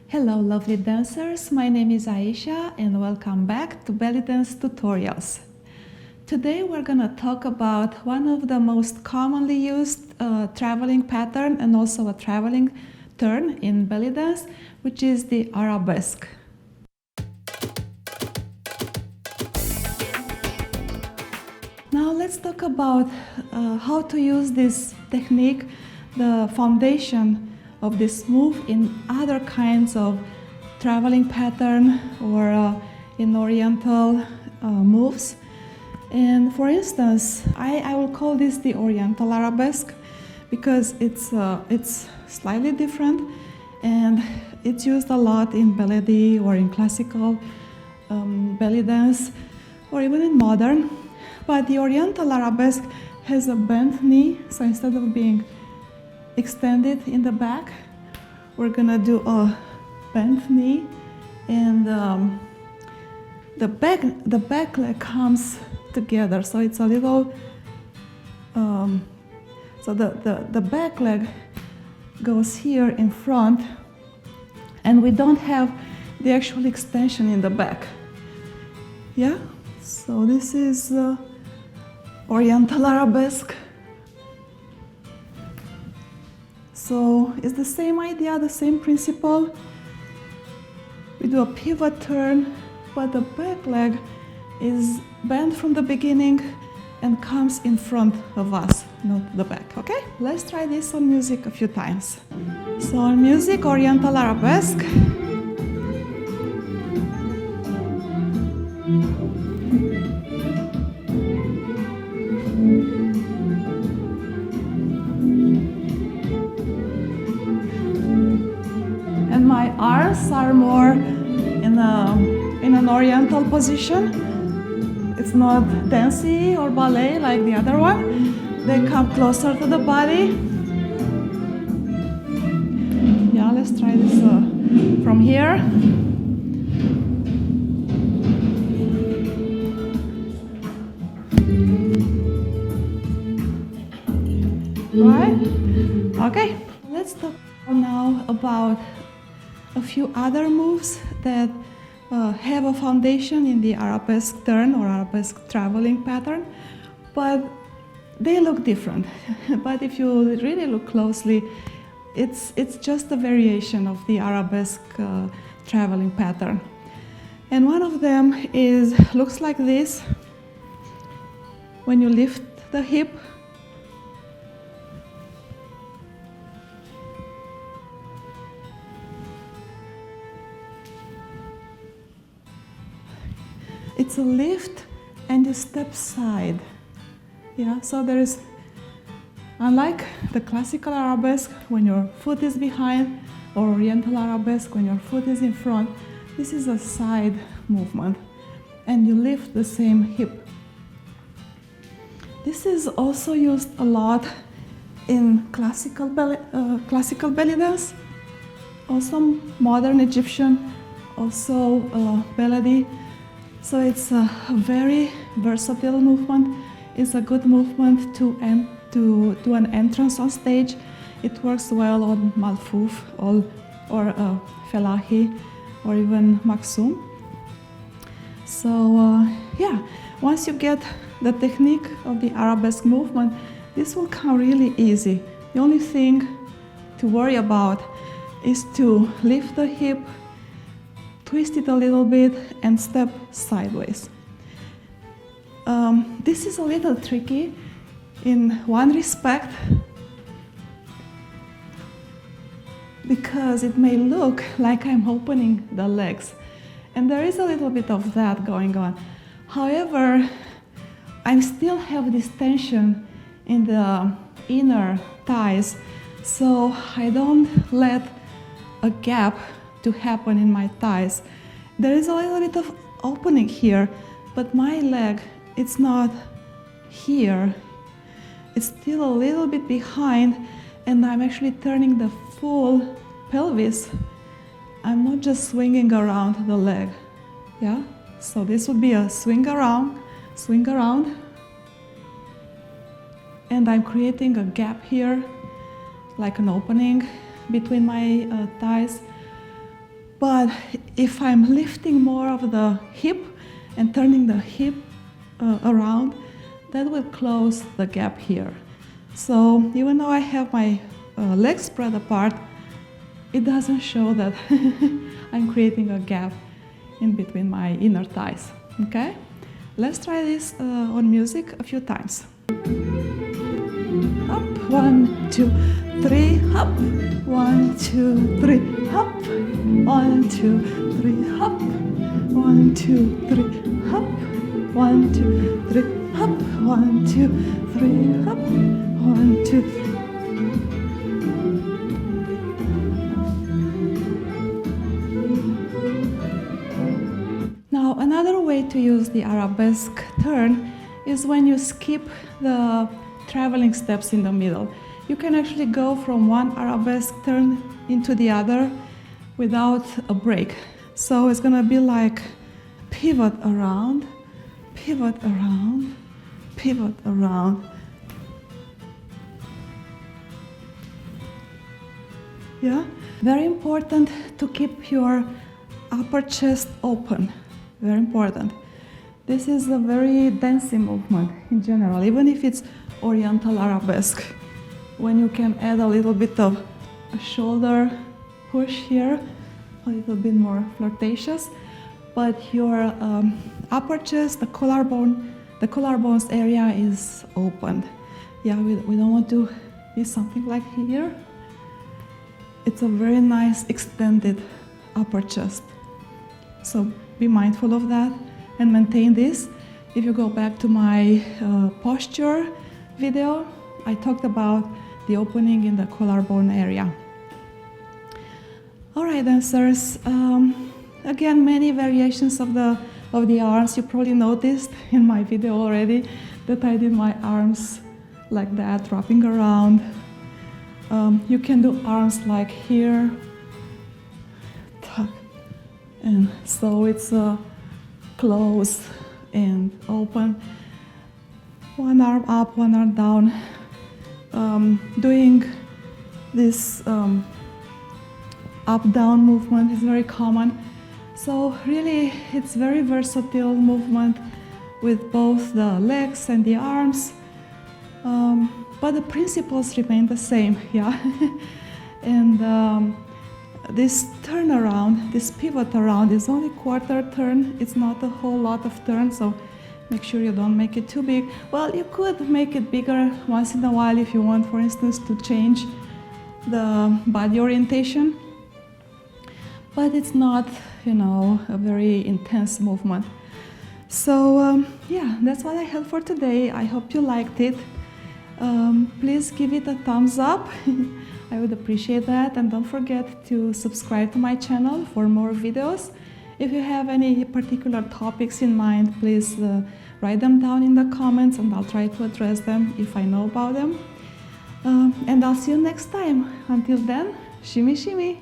Hello lovely dancers, my name is Aisha and welcome back to Belly Dance Tutorials. Today we're gonna talk about one of the most commonly used traveling pattern and also a traveling turn in belly dance, which is the arabesque. Now let's talk about how to use this technique, the foundation of this move in other kinds of traveling pattern or in Oriental moves. And for instance, I will call this the Oriental Arabesque because it's slightly different and it's used a lot in ballet or in classical belly dance or even in modern. But the Oriental Arabesque has a bent knee, so instead of being extended in the back, we're gonna do a bent knee, and the back leg comes together, so it's a little so the back leg goes here in front, and we don't have the actual extension in the back. Yeah, so this is Oriental Arabesque. So it's the same idea, the same principle. We do a pivot turn, but the back leg is bent from the beginning and comes in front of us, not the back, okay? Let's try this on music a few times. So on music, Oriental Arabesque. My arms are more in an oriental position. It's not dancey or ballet like the other one. They come closer to the body. Yeah, let's try this from here. Right? Okay. Let's talk now about a few other moves that have a foundation in the arabesque turn or arabesque traveling pattern, but they look different. But if you really look closely, it's just a variation of the arabesque traveling pattern. And one of them looks like this. When you lift the hip, it's a lift and you step side. Yeah, so there is, unlike the classical arabesque when your foot is behind, or Oriental Arabesque when your foot is in front, this is a side movement and you lift the same hip. This is also used a lot in classical belly dance, also modern Egyptian, also ballet. So it's a very versatile movement. It's a good movement to an entrance on stage. It works well on malfouf or felahi or even maksum. So yeah, once you get the technique of the arabesque movement, this will come really easy. The only thing to worry about is to lift the hip, twist it a little bit and step sideways. This is a little tricky in one respect because it may look like I'm opening the legs, and there is a little bit of that going on. However, I still have this tension in the inner thighs, so I don't let a gap to happen in my thighs. There is a little bit of opening here, but my leg, it's not here. It's still a little bit behind, and I'm actually turning the full pelvis. I'm not just swinging around the leg. Yeah? So this would be a swing around, and I'm creating a gap here, like an opening between my thighs. But if I'm lifting more of the hip and turning the hip around, that will close the gap here. So even though I have my legs spread apart, it doesn't show that I'm creating a gap in between my inner thighs. Okay? Let's try this on music a few times. Up, 1, 2, 3, up. 1, 2, 3, up. 1, 2, 3, up. 1, 2, 3, up. 1, 2, 3, up. 1, 2, 3, up. 1, 2. Now, another way to use the arabesque turn is when you skip the traveling steps in the middle. You can actually go from one arabesque turn into the other without a break. So it's gonna be like pivot around, pivot around, pivot around. Yeah? Very important to keep your upper chest open. Very important. This is a very dancing movement in general, even if it's Oriental Arabesque. When you can add a little bit of a shoulder push here, a little bit more flirtatious, but your upper chest, the collarbones area is open. Yeah, we don't want to be something like here. It's a very nice extended upper chest. So be mindful of that and maintain this. If you go back to my posture video, I talked about the opening in the collarbone area. All right, dancers. Again, many variations of the arms. You probably noticed in my video already that I did my arms like that, wrapping around. You can do arms like here, tuck, and so it's close and open. One arm up, one arm down. Doing this up-down movement is very common. So really, it's very versatile movement with both the legs and the arms. But the principles remain the same, yeah. And this turnaround, this pivot around is only quarter turn. It's not a whole lot of turn, so make sure you don't make it too big. Well, you could make it bigger once in a while if you want, for instance, to change the body orientation. But it's not, a very intense movement. So, yeah, that's what I had for today. I hope you liked it. Please give it a thumbs up. I would appreciate that. And don't forget to subscribe to my channel for more videos. If you have any particular topics in mind, please write them down in the comments and I'll try to address them if I know about them. And I'll see you next time. Until then, shimmy shimmy.